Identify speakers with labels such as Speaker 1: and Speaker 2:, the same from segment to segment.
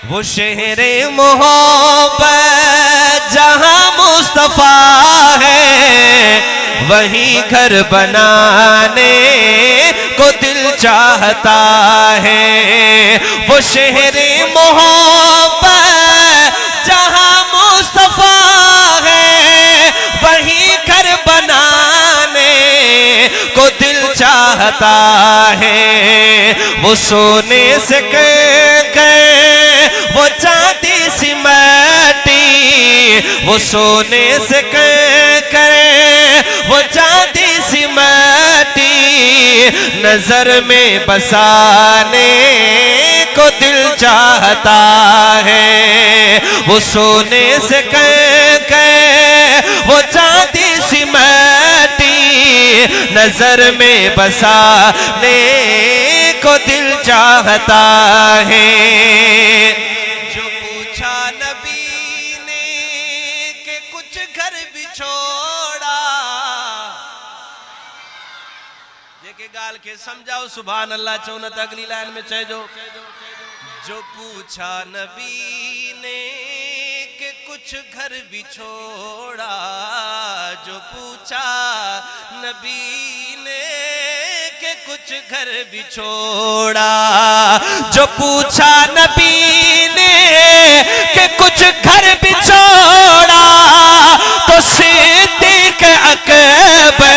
Speaker 1: वो शहरे मोहब्बत जहाँ मुस्तफा है, वहीं घर बनाने को दिल चाहता है। वो शहरे मोहब्बत जहाँ मुस्तफा है, वहीं घर बनाने को दिल चाहता है। वो सोने से कहकर वो चांदी सी माटी, वो सोने से कहकर वो चांदी सी माटी, नजर में बसाने को दिल चाहता है। वो सोने से कहकर वो चांदी सी माटी, नजर में बसाने को दिल चाहता है। जो पूछा नबी ने कि कुछ घर भी छोड़ा, जेके गाल के समझाओ सुभान अल्लाह चौन त अगली लाइन में चह जो पूछा नबी ने कि कुछ घर भी छोड़ा, जो पूछा नबी ने कि कुछ घर भी छोड़ा, जो पूछा नबी ने कि कुछ घर भी छोड़ा, तो सिद्दीक़ अकबर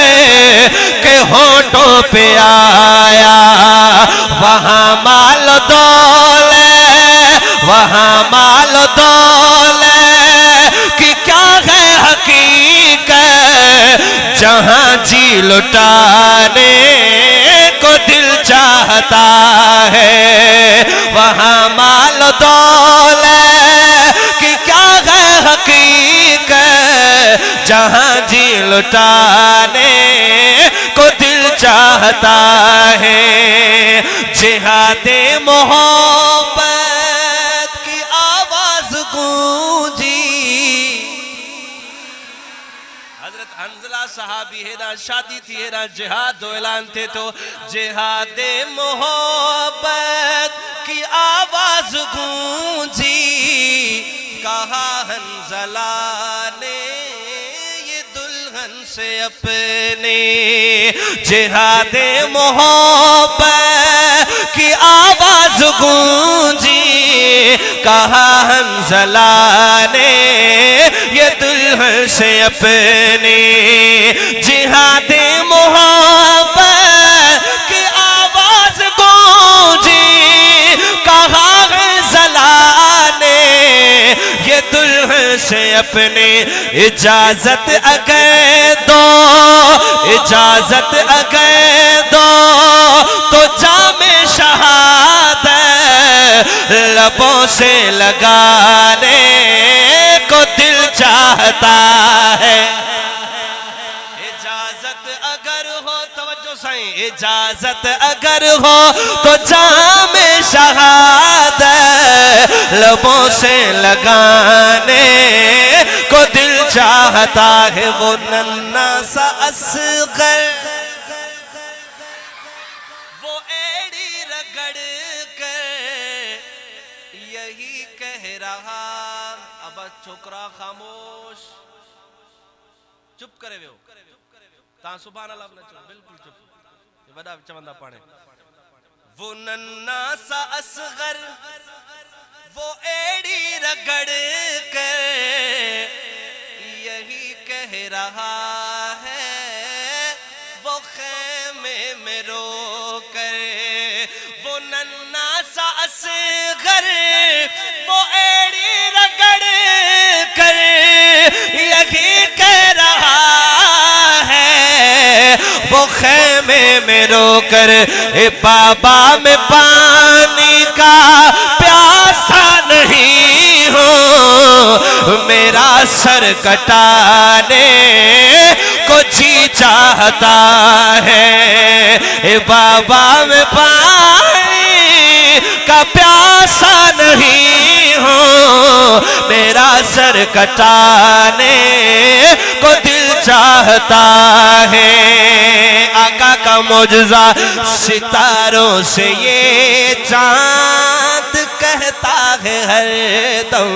Speaker 1: के होठों पे आया वहाँ माल दौलत, वहाँ माल दौलत कि क्या है हकीकत, जहाँ जी लुटाने को दिल चाहता है। वहाँ माल दौलत कि क्या है हकीकत, जहाँ जी लुटाने को दिल चाहता है। जिहादे मोहब्बत की आवाज गूंजी, हजरत हंजला सहाबी है ना, शादी थी है ना, जिहाद दो ऐलान थे, तो जिहादे मोहब्बत की आवाज गूंजी, कहा हंजला ने ये दुल्हन से अपने। जिहादे मोहब्बत की आवाज गूंजी, कहा हंजला ने ये दुल्हन से अपने। जिहादे मोहब्बत की आवाज गूंजी, कहा हंजला ने ये दुल्हन से अपने। इजाजत अगर दो, इजाजत अगर दो, तो जामे शहादत लबों से लगाने को दिल चाहता है। इजाजत अगर हो, तवज्जो साईं, इजाजत अगर हो तो जामे शहादत लबों से लगाने को दिल चाहता है। वो नन्ना सा असगर, वो एड़ी रगड़ कर यही कह रहा। अब छोकरा खामोश, चुप करे वे ता सुभान अल्लाह न चुप, बिल्कुल चुप, ये बड़ा चवंदा पाने। वो नन्ना सा असगर, वो एड़ी रगड़ कर यही कह रहा है। वो खेमे में रो कर, वो नन्ना सा असगर, वो एड़ी रगड़ कर यही कह रहा है। वो खेमे में रो कर, बाबा में पानी का प्यासा नहीं हो, मेरा सर कटाने को जी चाहता है। बाबा में पानी का प्यासा नहीं हो, मेरा सर कटाने को दिल चाहता है। आका का मुजज़ा सितारों से ये चांद कहता है हर दम।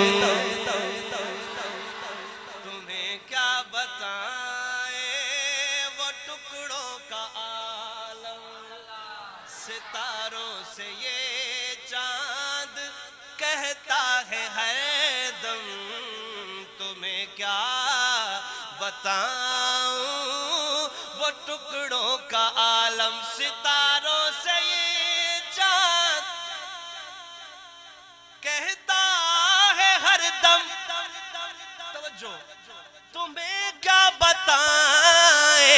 Speaker 1: तुम्हें क्या बताए वो टुकड़ों का आलम, सितारों से ये चांद कहता है हर दम। तुम्हें क्या बताऊं वो टुकड़ों का आलम, सितारों से ये चांद कहता है हर दम। तवज्जो, तुम्हें क्या बताए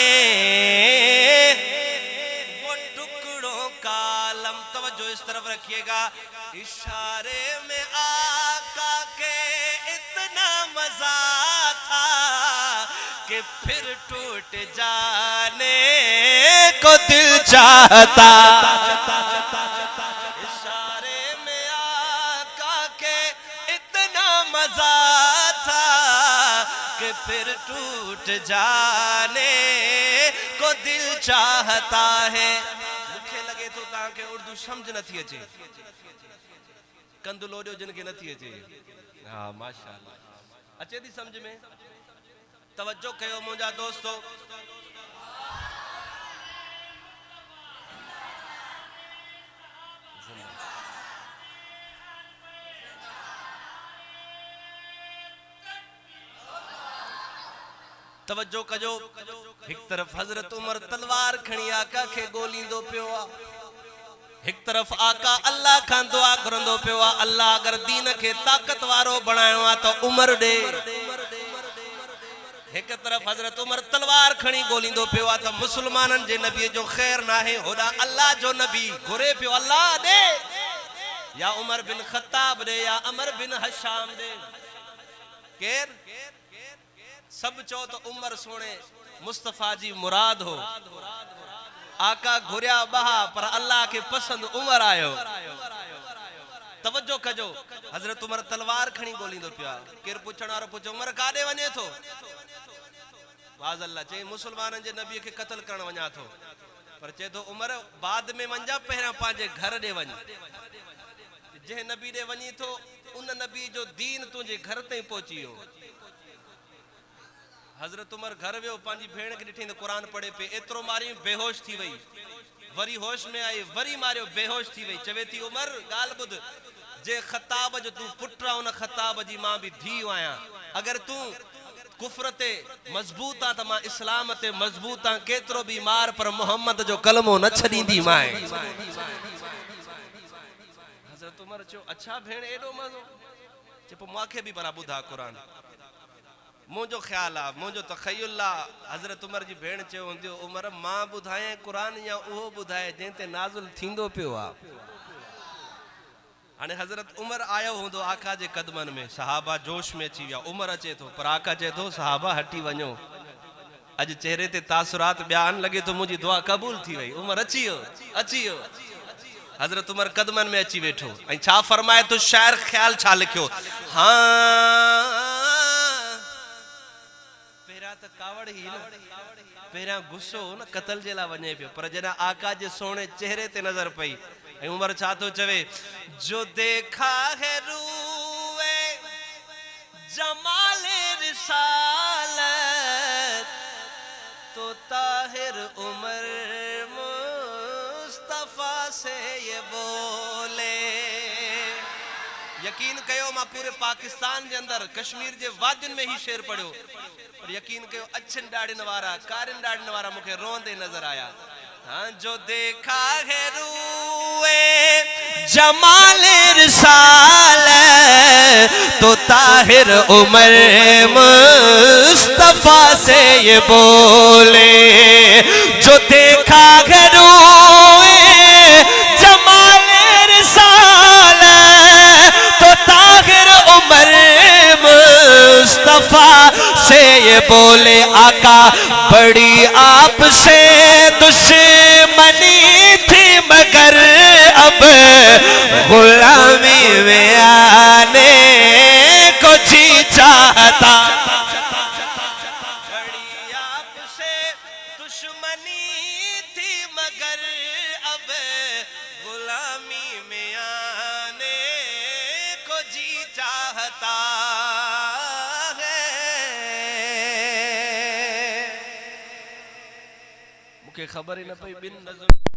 Speaker 1: वो टुकड़ों का आलम। तवज्जो इस तरफ रखिएगा। इशारे में आका के इतना मजा था कि फिर टूट जाने को दिल चाहता। इशारे में आका के इतना मजा था कि फिर टूट जाने को दिल चाहता है। मूंखे लगे तो तव्हांखे उर्दू समझ नथी अचे, कंदु लोरियो जिनके नथी अचे। हाँ माशाअल्लाह, अचे थी समझ में। तवज्जो कयो मुंहिंजा दोस्तो। तवज्जो कजो। एक तरफ हजरत उमर तलवार खणी आका खे गोलींदो पियो आ, एक तरफ आका अल्लाह खां दुआ करंदो पियो आ, अल्लाह अगर दीन खे ताकत वारो बणाइणो आ तो उमर दे। एक तरफ हजरत उमर तलवार खणी गोलींदो पियो आ त मुसलमानन जे नबी जो खैर नाहे, होदा अल्लाह जो नबी घुरे पियो अल्लाह दे, या उमर बिन खत्ताब दे या अमर बिन हशाम दे। केर सब चो तो उमर सोने मुस्तफा जी मुराद हो। आका घुरिया बहा पर अल्लाह के पसंद उमर आयो। तवज्जो कजो। हजरत उमर तलवार खणी गोलींदो पिया। केर पुछण वारो पुछे उमर काॾे वञे थो? वाज़ अल्लाह चई मुसलमाननि जे नबी खे क़त्ल करण वञा थो, पर चए थो उमर बाद में वञा, पहिरियां पंहिंजे घर ॾे वञ। जंहिं नबी ॾे वञी थो उन नबी जो दीन तुंहिंजे घर ताईं पहुची वियो। हजरत उमर घर वियो, पंहिंजी भेण खे ॾिठी त क़ुरान पढ़े पे, एतिरो मारी बेहोश थी वई, वरी होश में आई, वरी मारियो, बेहोश थी वई। चवे थी उमर ॻाल्हि ॿुध, जे ख़ताब जो तूं पुट आ उन ख़ताब जी मां बि धीउ आहियां। अगर तूं कुफ्र ते मजबूत आ त मां इस्लाम ते मजबूत आ। केतिरो बि मार पर मोहम्मद जो कलमो न छॾींदी मां। हजरत उमर चयो अच्छा भेण एॾो मज़ो? चए पोइ मूंखे बि भला ॿुधा क़ुरान, मुझो ख्याल आ, मुझो तखय्युल आ। हजरत उमर जी भेण चयो हूंदियो उमर मां ॿुधाए क़ुरान या उहो ॿुधाए जंहिं ते नाज़िल थींदो पियो आ। हाणे हजरत उमर आयो हूंदो आका जे कदमन में, सहाबा जोश में अची विया। उमर अचे थो पर आका चए थो सहाबा हटी वञो, अॼु चेहरे ते तासुरात बयान लगे तो मुंहिंजी दुआ क़बूल थी वई। उमर अची वियो, अची वियो। हजरत उमर कदमन में अची वेठो ऐं छा फरमाए तो शायर ख्याल छा लिखियो। हाँ पहिरियां त कावड़ ही न, पहिरियां गुस्सो न कतल जे लाइ वञे पियो, पर जॾहिं आका जे सोणे चेहरे ते नज़र पई ऐं उमर छा थो चवे, जो देखा है रूए जमाल रिसालत तो ताहिर उमर मुस्तफा से ये बोले। यकीन कयो मां पूरे पाकिस्तान जे अंदर कश्मीर जे वादियुनि में ही शेर पढ़ियो, पर यकीन कयो अछनि ॾाढ़ियुनि वारा कारनि ॾाढ़ियुनि वारा मूंखे रोंदे नज़र आया। हाँ जो देखा है रूए जमाल रिसालत तो ताहिर उमर मुस्तफा से ये बोले। जो देखा है रूए जमाल रिसालत तो ताहिर उमर मुस्तफा से ये बोले। आका बड़ी आपसे दुश्मनी थी मगर अब गुलामी में आने को जी चाहता। बड़ी आपसे दुश्मनी थी मगर अब गुलामी में आने चाहता है। मुझे खबर ही न पई बिन नज़म